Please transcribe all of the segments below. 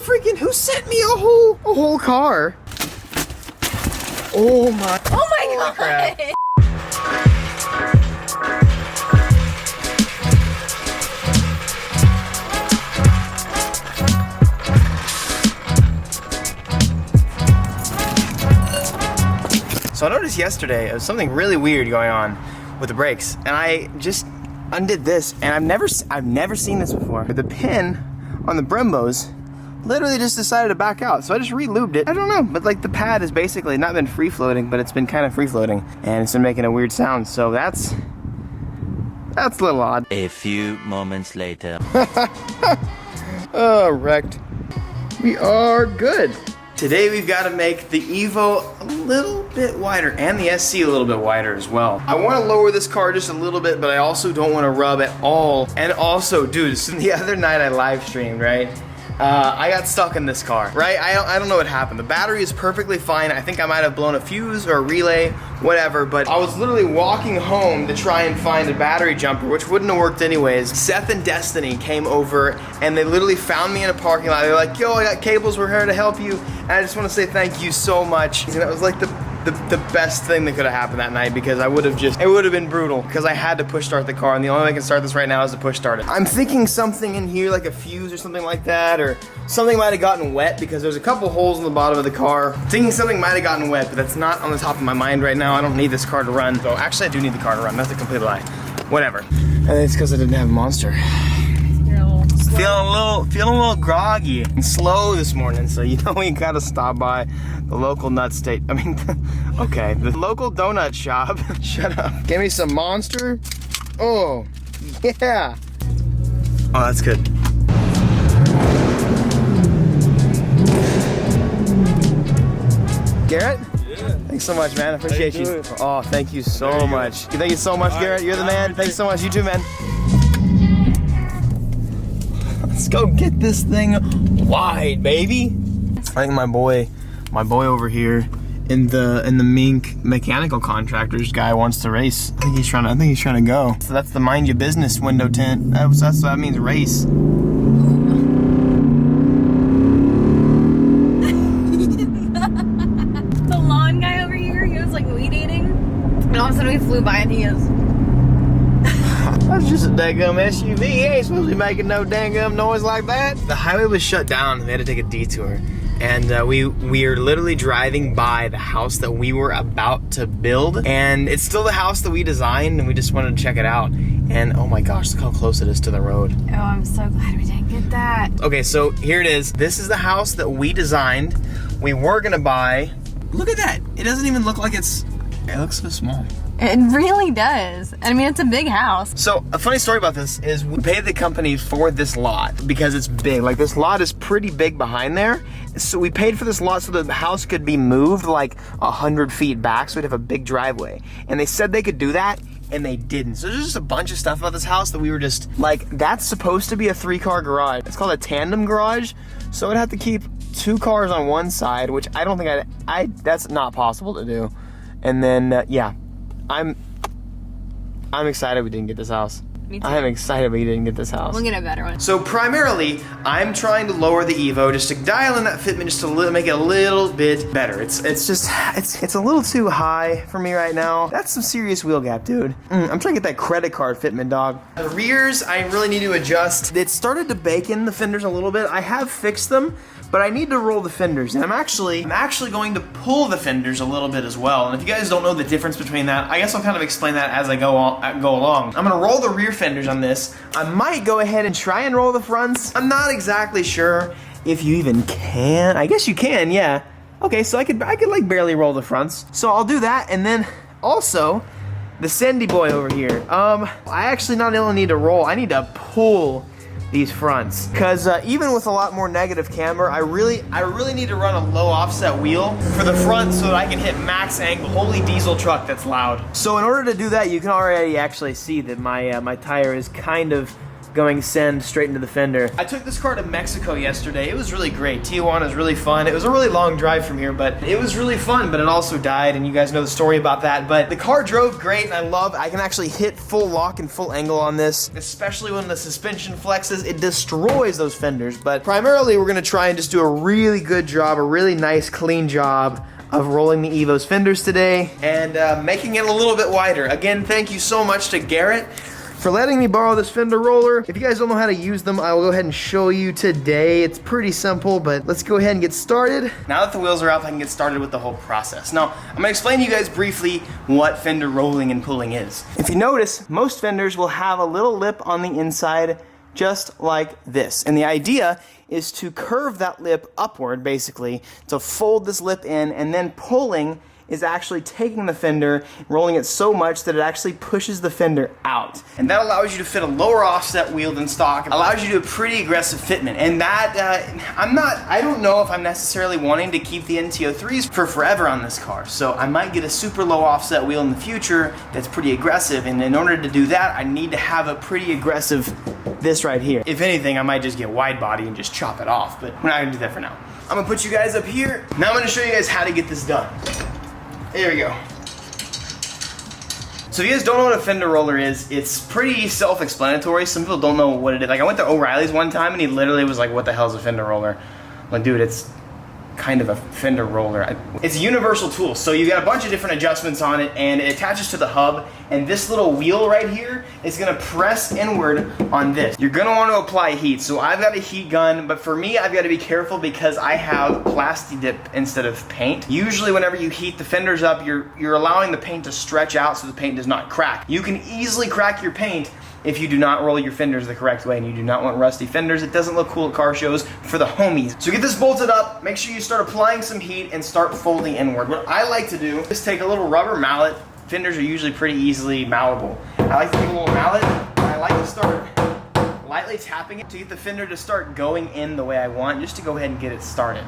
freaking, who sent me a whole car? Oh my God. Crap. So I noticed yesterday there was something really weird going on with the brakes, and I just undid this, and I've never seen this before. The pin on the Brembos literally just decided to back out, so I just re-lubed it. I don't know, but like the pad has basically not been free floating, but it's been kind of free floating, and it's been making a weird sound. So that's a little odd. A few moments later. Oh, wrecked. We are good. Today we've got to make the Evo a little bit wider and the SC a little bit wider as well. I want to lower this car just a little bit, but I also don't want to rub at all. And also, dude, so the other night I live streamed, right? I got stuck in this car, right? I don't know what happened. The battery is perfectly fine. I think I might have blown a fuse or a relay, whatever, but I was literally walking home to try and find a battery jumper, which wouldn't have worked anyways. Seth and Destiny came over and they literally found me in a parking lot. They're like, yo, I got cables, we're here to help you. And I just want to say thank you so much. And it was like the best thing that could have happened that night, because it would have been brutal, because I had to push start the car, and the only way I can start this right now is to push start it. I'm thinking something in here, like a fuse or something like that, or something might have gotten wet, because there's a couple holes in the bottom of the car. Thinking something might have gotten wet, but that's not on the top of my mind right now. I don't need this car to run. So actually I do need the car to run, that's a complete lie. Whatever. And it's because I didn't have a Monster. Feeling a little groggy and slow this morning, so you know we gotta stop by the local the local donut shop. Shut up. Give me some Monster. Oh, yeah. Oh, that's good. Garrett? Yeah. Thanks so much, man. I appreciate you. Oh, thank you so much. Thank you so much, Garrett. You're the man. Thanks so much. You too, man. Let's go get this thing wide, baby. I think my boy over here in the Mink mechanical contractors guy wants to race. I think he's trying to go. So that's the mind your business window tint. That means race. The lawn guy over here, he was like weed eating, and all of a sudden we flew by and he is. That's just a dangum SUV. He ain't supposed to be making no dangum noise like that. The highway was shut down. We had to take a detour. And we are literally driving by the house that we were about to build. And it's still the house that we designed, and we just wanted to check it out. And oh my gosh, look how close it is to the road. Oh, I'm so glad we didn't get that. Okay, so here it is. This is the house that we designed. We were gonna buy. Look at that. It doesn't even look like it looks so small. It really does. I mean, it's a big house. So a funny story about this is we paid the company for this lot because it's big. Like, this lot is pretty big behind there. So we paid for this lot so that the house could be moved like 100 feet back, so we'd have a big driveway. And they said they could do that, and they didn't. So there's just a bunch of stuff about this house that we were just like, that's supposed to be a 3-car garage. It's called a tandem garage. So I'd have to keep 2 cars on one side, which I don't think that's not possible to do. And then, yeah. I'm excited we didn't get this house. Me too. I am excited we didn't get this house. We'll get a better one. So primarily, I'm trying to lower the Evo just to dial in that fitment just to make it a little bit better. It's a little too high for me right now. That's some serious wheel gap, dude. I'm trying to get that credit card fitment, dog. The rears, I really need to adjust. It started to bake in the fenders a little bit. I have fixed them, but I need to roll the fenders, and I'm actually going to pull the fenders a little bit as well. And if you guys don't know the difference between that, I guess I'll kind of explain that as I go along. I'm gonna roll the rear fenders on this. I might go ahead and try and roll the fronts. I'm not exactly sure if you even can. I guess you can, yeah. Okay, so I could like barely roll the fronts. So I'll do that, and then also the Sandy boy over here. I actually not only need to roll, I need to pull these fronts, because even with a lot more negative camber, I really need to run a low offset wheel for the front so that I can hit max angle. Holy diesel truck, that's loud. So in order to do that, you can already actually see that my tire is kind of going send straight into the fender. I took this car to Mexico yesterday. It was really great. Tijuana is really fun. It was a really long drive from here, but it was really fun, but it also died, and you guys know the story about that. But the car drove great, and I can actually hit full lock and full angle on this, especially when the suspension flexes. It destroys those fenders, but primarily we're gonna try and just do a really good job, a really nice, clean job of rolling the Evo's fenders today and making it a little bit wider. Again, thank you so much to Garrett for letting me borrow this fender roller. If you guys don't know how to use them, I will go ahead and show you today. It's pretty simple, but let's go ahead and get started. Now that the wheels are up, I can get started with the whole process. Now, I'm gonna explain to you guys briefly what fender rolling and pulling is. If you notice, most fenders will have a little lip on the inside just like this. And the idea is to curve that lip upward, basically, to fold this lip in, and then pulling is actually taking the fender, rolling it so much that it actually pushes the fender out. And that allows you to fit a lower offset wheel than stock. It allows you to do a pretty aggressive fitment. And that, I don't know if I'm necessarily wanting to keep the NT03s for forever on this car. So I might get a super low offset wheel in the future that's pretty aggressive. And in order to do that, I need to have a pretty aggressive this right here. If anything, I might just get wide body and just chop it off, but we're not gonna do that for now. I'm gonna put you guys up here. Now I'm gonna show you guys how to get this done. There we go. So if you guys don't know what a fender roller is, it's pretty self-explanatory. Some people don't know what it is. Like I went to O'Reilly's one time and he literally was like, what the hell is a fender roller? I'm like, dude, it's kind of a fender roller. It's a universal tool, so you got a bunch of different adjustments on it, and it attaches to the hub, and this little wheel right here is gonna press inward on this. You're gonna want to apply heat, so I've got a heat gun, but for me, I've got to be careful because I have Plasti Dip instead of paint. Usually whenever you heat the fenders up, you're allowing the paint to stretch out so the paint does not crack. You can easily crack your paint if you do not roll your fenders the correct way, and you do not want rusty fenders. It doesn't look cool at car shows for the homies. So get this bolted up, make sure you start applying some heat and start folding inward. What I like to do is take a little rubber mallet. Fenders are usually pretty easily malleable. I like to take a little mallet, and I like to start lightly tapping it to get the fender to start going in the way I want, just to go ahead and get it started.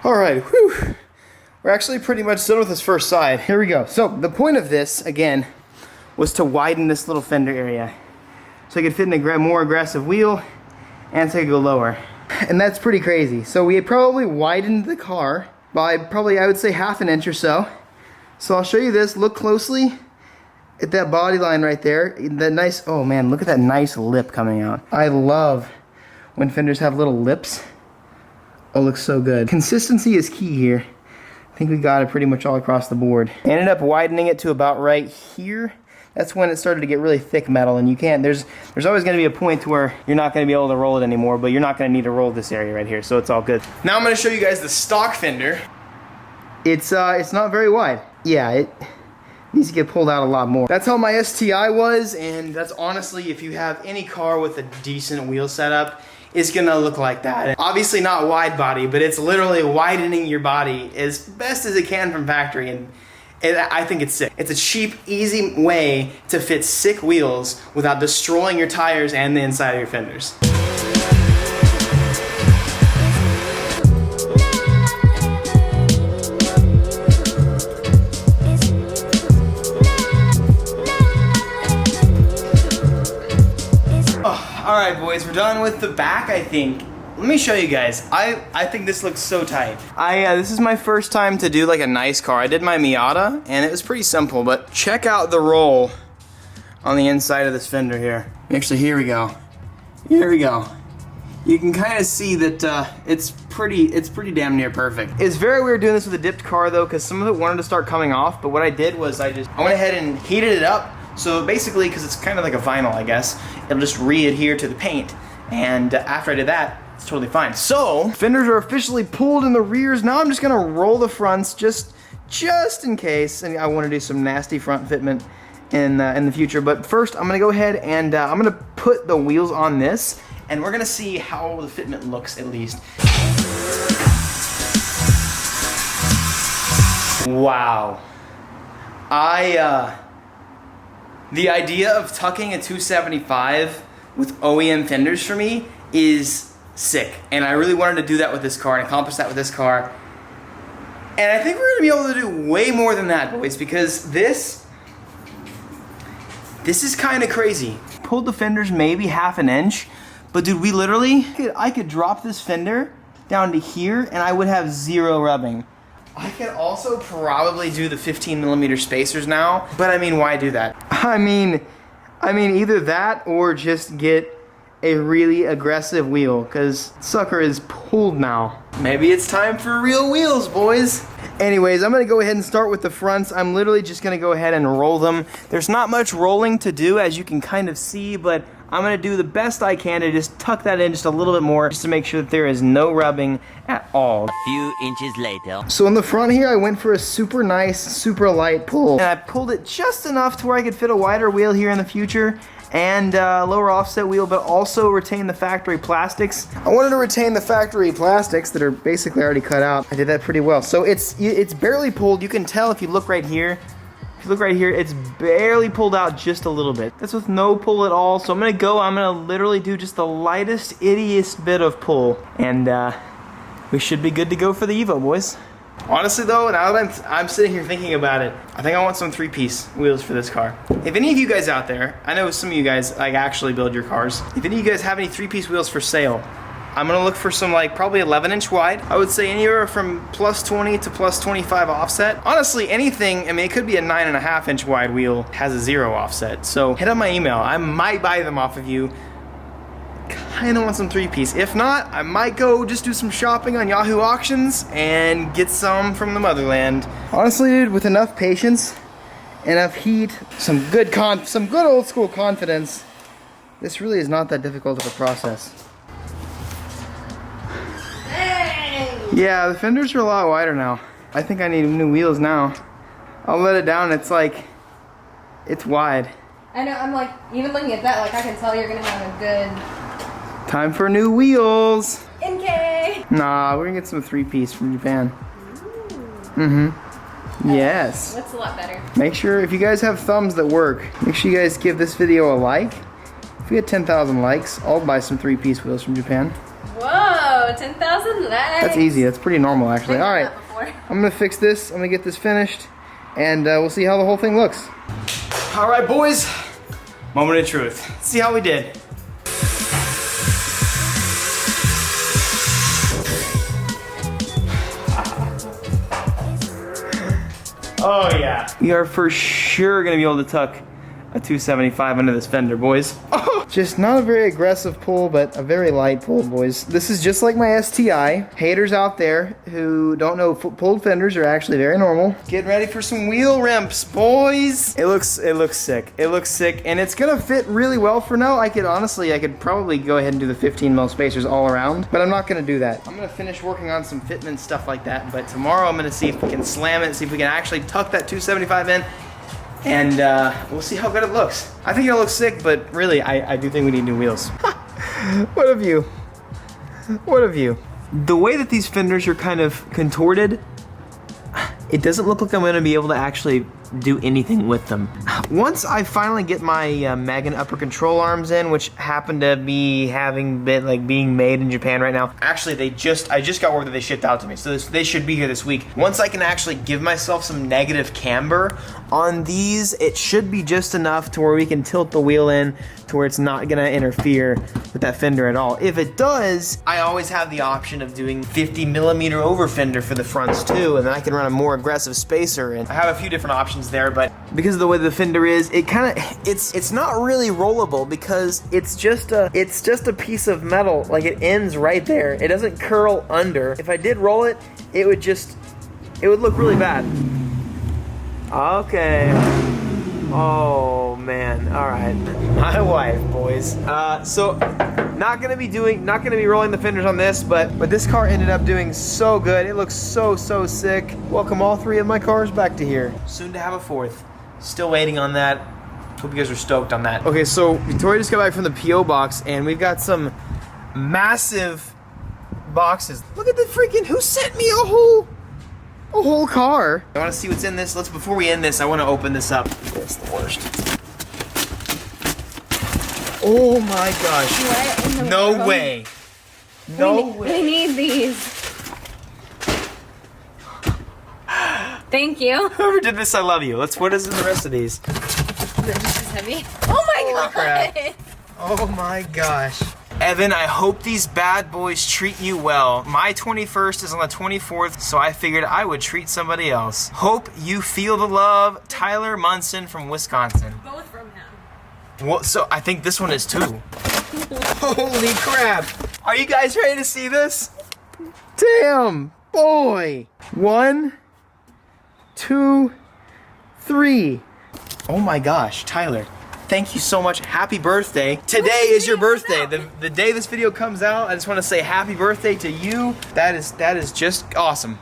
All right, whew. We're actually pretty much done with this first side. Here we go. So the point of this, again, was to widen this little fender area so I could fit in a more aggressive wheel and so I could go lower. And that's pretty crazy. So we had probably widened the car by probably, I would say, half an inch or so. So I'll show you this. Look closely at that body line right there. That nice, oh man, look at that nice lip coming out. I love when fenders have little lips. Oh, looks so good. Consistency is key here. I think we got it pretty much all across the board. I ended up widening it to about right here. That's when it started to get really thick metal, and you can't, there's always gonna be a point to where you're not gonna be able to roll it anymore, but you're not gonna need to roll this area right here, so it's all good. Now I'm gonna show you guys the stock fender. It's not very wide. Yeah, it needs to get pulled out a lot more. That's how my STI was, and that's honestly, if you have any car with a decent wheel setup, it's gonna look like that. Obviously not wide body, but it's literally widening your body as best as it can from factory, and I think it's sick. It's a cheap, easy way to fit sick wheels without destroying your tires and the inside of your fenders. All right, boys, we're done with the back, I think. Let me show you guys. I think this looks so tight. This is my first time to do like a nice car. I did my Miata, and it was pretty simple, but check out the roll on the inside of this fender here. Actually, here we go. Here we go. You can kind of see that it's pretty damn near perfect. It's very weird doing this with a dipped car though, because some of it wanted to start coming off, but what I did was I went ahead and heated it up. So basically, because it's kind of like a vinyl, I guess, it'll just re-adhere to the paint. And after I did that, It's totally fine. So, fenders are officially pulled in the rears. Now I'm just gonna roll the fronts just in case, and I wanna do some nasty front fitment in the future. But first, I'm gonna go ahead and I'm gonna put the wheels on this, and we're gonna see how the fitment looks at least. Wow. The idea of tucking a 275 with OEM fenders for me is sick. And I really wanted to do that with this car and accomplish that with this car. And I think we're gonna be able to do way more than that, boys, because this is kind of crazy. Pulled the fenders maybe half an inch, but dude, I could drop this fender down to here and I would have zero rubbing. I could also probably do the 15mm spacers now, but I mean, why do that? I mean either that or just get a really aggressive wheel, because sucker is pulled now. Maybe it's time for real wheels, boys. Anyways, I'm gonna go ahead and start with the fronts. I'm literally just gonna go ahead and roll them. There's not much rolling to do, as you can kind of see, but I'm gonna do the best I can to just tuck that in just a little bit more, just to make sure that there is no rubbing at all. A few inches later. So in the front here, I went for a super nice, super light pull. And I pulled it just enough to where I could fit a wider wheel here in the future, and lower offset wheel, but also retain the factory plastics. I wanted to retain the factory plastics that are basically already cut out. I did that pretty well. So it's barely pulled. You can tell if you look right here. If you look right here, it's barely pulled out just a little bit. That's with no pull at all. So I'm gonna literally do just the lightest, ittiest bit of pull. And we should be good to go for the Evo, boys. Honestly though, now that I'm sitting here thinking about it, I think I want some 3-piece wheels for this car. If any of you guys out there, I know some of you guys like actually build your cars. If any of you guys have any 3-piece wheels for sale, I'm gonna look for some like probably 11-inch wide. I would say anywhere from +20 to +25 offset. Honestly, anything, I mean, it could be a 9.5-inch wide wheel, has a 0 offset. So hit up my email. I might buy them off of you. Kinda want some 3-piece. If not, I might go just do some shopping on Yahoo Auctions and get some from the motherland. Honestly, dude, with enough patience, enough heat, some good old school confidence, this really is not that difficult of a process. Yeah, the fenders are a lot wider now. I think I need new wheels now. I'll let it down, it's like, it's wide. I know, I'm like, even looking at that, like I can tell you're gonna have a good... Time for new wheels. NK! Nah, we're gonna get some 3-piece from Japan. Yes. That's a lot better. Make sure, if you guys have thumbs that work, make sure you guys give this video a like. If we get 10,000 likes, I'll buy some 3-piece wheels from Japan. Whoa, 10,000 likes. That's easy, that's pretty normal actually. Alright, I'm gonna fix this, I'm gonna get this finished, and we'll see how the whole thing looks. Alright boys, moment of truth. Let's see how we did. Oh yeah. We are for sure gonna be able to tuck a 275 under this fender, boys. Oh, just not a very aggressive pull, but a very light pull, boys. This is just like my STI. Haters out there who don't know pulled fenders are actually very normal. Getting ready for some wheel rimps, boys. It looks sick. It looks sick, and it's gonna fit really well for now. I could probably go ahead and do the 15mm spacers all around, but I'm not gonna do that. I'm gonna finish working on some fitment stuff like that, but tomorrow I'm gonna see if we can slam it, see if we can actually tuck that 275 in, and we'll see how good it looks. I think it'll look sick, but really, I do think we need new wheels. What of you? What of you? The way that these fenders are kind of contorted, it doesn't look like I'm gonna be able to actually do anything with them. Once I finally get my Megan upper control arms in, which happen to be being made in Japan right now. Actually, I just got word that they shipped out to me, so they should be here this week. Once I can actually give myself some negative camber on these, it should be just enough to where we can tilt the wheel in to where it's not gonna interfere with that fender at all. If it does, I always have the option of doing 50mm over fender for the fronts too, and then I can run a more aggressive spacer, and I have a few different options there, but because of the way the fender is, it's not really rollable because it's just a piece of metal. Like, it ends right there. It doesn't curl under. If I did roll it, it would look really bad. Okay. Oh man. All right, my wife, boys. So not gonna be rolling the fenders on this, but this car ended up doing so good. It looks so sick. Welcome all three of my cars back to here. Soon to have a fourth. Still waiting on that. Hope you guys are stoked on that. Okay, so Victoria just got back from the PO box, and we've got some massive boxes. Look at the freaking, who sent me a whole car? I want to see what's in this. Before we end this, I want to open this up. It's the worst. Oh my gosh. What in the No world? way. No way. We need these. Thank you. Whoever did this, I love you. What is in the rest of these? This is heavy. Oh my god. Crap. Oh my gosh. Evan, I hope these bad boys treat you well. My 21st is on the 24th, so I figured I would treat somebody else. Hope you feel the love. Tyler Munson from Wisconsin. Both from him. Well, so I think this one is too. Holy crap. Are you guys ready to see this? Damn, boy. 1, 2, 3. Oh my gosh, Tyler. Thank you so much. Happy birthday. Today is your birthday. The day this video comes out, I just want to say happy birthday to you. That is just awesome.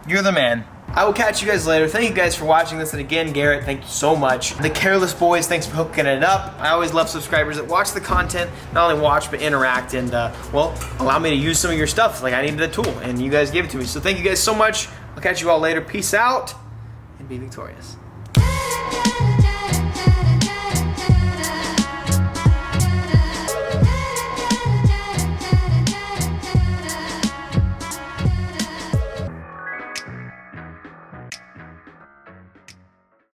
You're the man. I will catch you guys later. Thank you guys for watching this. And again, Garrett, thank you so much. The Careless Boys, thanks for hooking it up. I always love subscribers that watch the content, not only watch, but interact and, well, allow me to use some of your stuff. Like, I needed a tool, and you guys gave it to me. So thank you guys so much. I'll catch you all later. Peace out, and be victorious.